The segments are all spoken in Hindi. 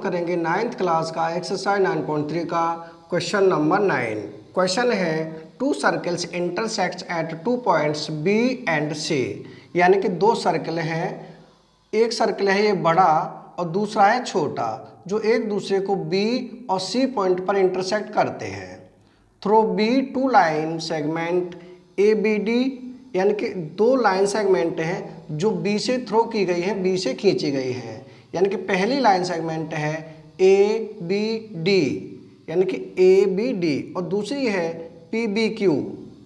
करेंगे 9th क्लास का एक्सरसाइज 9.3 का क्वेश्चन नंबर 9। क्वेश्चन है two circles intersects at 2 points B and C, यानी कि दो सर्कल हैं, एक सर्कल है ये बड़ा और दूसरा है छोटा, जो एक दूसरे को बी और सी पॉइंट पर इंटरसेक्ट करते हैं। Through B two line segment A B D, यानी कि दो लाइन सेगमेंट हैं जो बी से थ्रो की गई हैं, बी से खींची गई हैं। यानी कि पहली लाइन सेगमेंट है ए बी डी, यानी कि ए बी डी, और दूसरी है पी बी क्यू,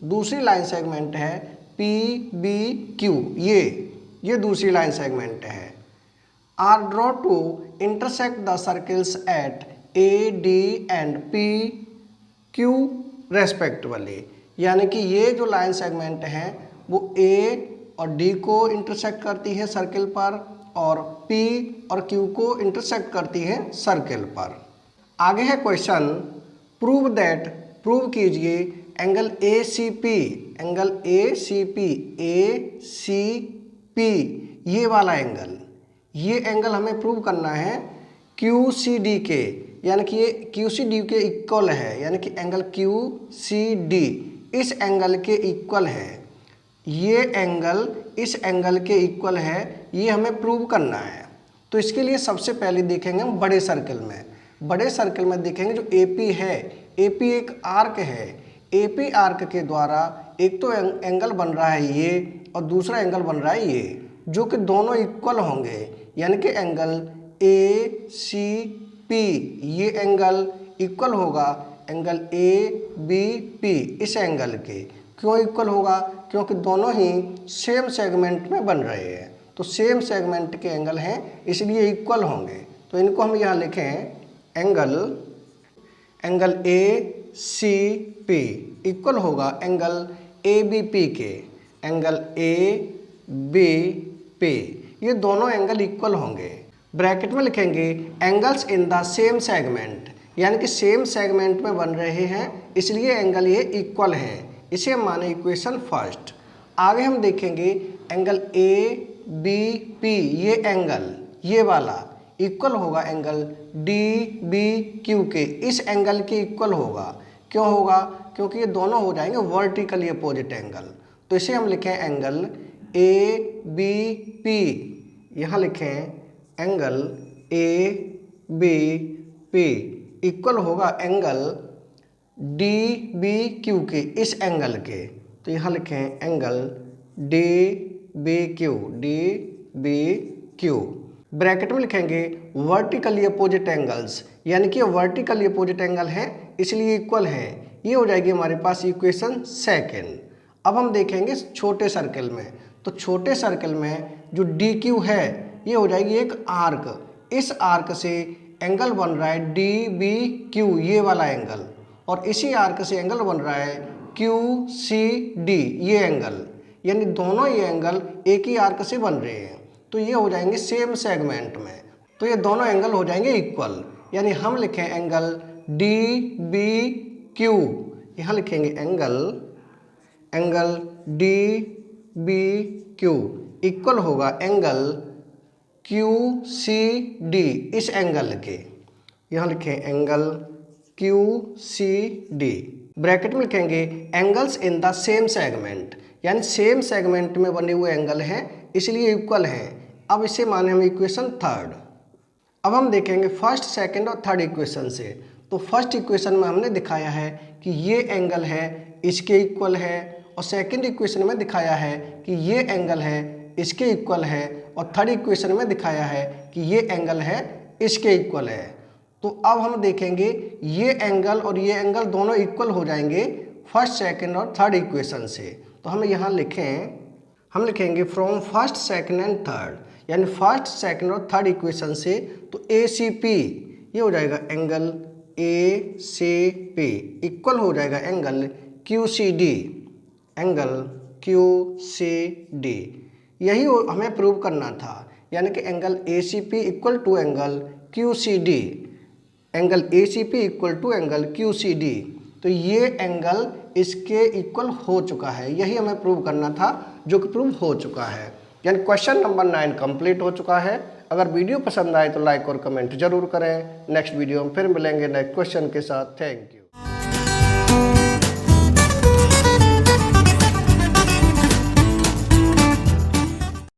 दूसरी लाइन सेगमेंट है पी बी क्यू, ये दूसरी लाइन सेगमेंट है। Are draw to intersect the circles at A D and P Q respectively, यानी कि ये जो लाइन सेगमेंट है वो ए और डी को इंटरसेक्ट करती है सर्कल पर, और P और Q को इंटरसेक्ट करती है सर्कल पर। आगे है क्वेश्चन प्रूव दैट, प्रूव कीजिए angle ACP, angle ACP, ACP ये वाला एंगल, ये एंगल हमें प्रूव करना है QCD के, यानी कि ये QCD के इक्वल है, यानी कि एंगल QCD इस एंगल के इक्वल है, ये एंगल इस एंगल के इक्वल है, ये हमें प्रूव करना है। तो इसके लिए सबसे पहले देखेंगे हम बड़े सर्कल में, बड़े सर्कल में देखेंगे जो AP है, AP एक आर्क है, AP आर्क के द्वारा एक तो एंगल बन रहा है ये और दूसरा एंगल बन रहा है ये, जो कि दोनों इक्वल होंगे, यानी कि एंगल ACP ये एंगल इक्वल होगा एंगल ABP इस एंगल के। क्यों इक्वल होगा? क्योंकि दोनों ही सेम सेगमेंट में बन रहे हैं, तो सेम सेगमेंट के एंगल हैं इसलिए इक्वल होंगे। तो इनको हम यहाँ लिखें एंगल ACP इक्वल होगा एंगल ABP के, एंगल ABP, ये दोनों एंगल इक्वल होंगे। ब्रैकेट में लिखेंगे angles in the same segment, यानी कि सेम सेगमेंट में बन रहे हैं इसलिए एंगल ये इक्वल हैं, इसे हम माने इक्वेशन फर्स्ट। आगे हम देखेंगे एंगल ABP ये एंगल, ये वाला इक्वल होगा एंगल DBQ के, इस एंगल के इक्वल होगा। क्यों होगा? क्योंकि ये दोनों हो जाएंगे वर्टिकली अपोजिट एंगल, तो इसे हम लिखें एंगल ABP, यहाँ लिखें एंगल ABP इक्वल होगा एंगल DBQ के, इस एंगल के, तो यहाँ लिखें एंगल DBQ, DBQ। ब्रैकेट में लिखेंगे वर्टिकली अपोजिट एंगल्स, यानी कि वर्टिकली अपोजिट एंगल है इसलिए इक्वल है, ये हो जाएगी हमारे पास इक्वेशन सेकेंड। अब हम देखेंगे छोटे सर्कल में, तो छोटे सर्कल में जो DQ है ये हो जाएगी एक आर्क, इस आर्क से एंगल बन रहा है DBQ ये वाला एंगल, और इसी आर्क से एंगल बन रहा है QCD ये एंगल, यानी दोनों ये एंगल एक ही आर्क से बन रहे हैं, तो ये हो जाएंगे सेम सेगमेंट में, तो ये दोनों एंगल हो जाएंगे इक्वल। यानी हम लिखें एंगल DBQ, यहाँ लिखेंगे एंगल DBQ इक्वल होगा एंगल QCD इस एंगल के, यहाँ लिखें एंगल QCD। ब्रैकेट में लिखेंगे angles in the same segment, यानी सेम सेगमेंट में बने हुए एंगल हैं इसलिए इक्वल हैं। अब इसे माने हम इक्वेशन थर्ड। अब हम देखेंगे फर्स्ट, सेकंड और थर्ड इक्वेशन से। तो फर्स्ट इक्वेशन में हमने दिखाया है कि ये एंगल है इसके इक्वल है, और सेकंड इक्वेशन में दिखाया है कि ये एंगल है इसके इक्वल है, और थर्ड इक्वेशन में दिखाया है कि ये एंगल है इसके इक्वल है। तो अब हम देखेंगे ये एंगल और ये एंगल दोनों इक्वल हो जाएंगे फर्स्ट, सेकंड और थर्ड इक्वेशन से। तो हम यहाँ लिखेंगे from first, second and third, यानी फर्स्ट, सेकंड और थर्ड इक्वेशन से। तो ACP ये हो जाएगा एंगल ACP इक्वल हो जाएगा एंगल QCD, एंगल QCD, यही हमें प्रूव करना था, यानी कि angle ACP equal to angle QCD, angle ACP equal to angle QCD। तो ये एंगल इसके इक्वल हो चुका है, यही हमें प्रूव करना था जो कि प्रूव हो चुका है। यानी क्वेश्चन नंबर 9 कंप्लीट हो चुका है। अगर वीडियो पसंद आए तो लाइक और कमेंट जरूर करें। नेक्स्ट वीडियो में फिर मिलेंगे नेक्स्ट क्वेश्चन के साथ। Thank you.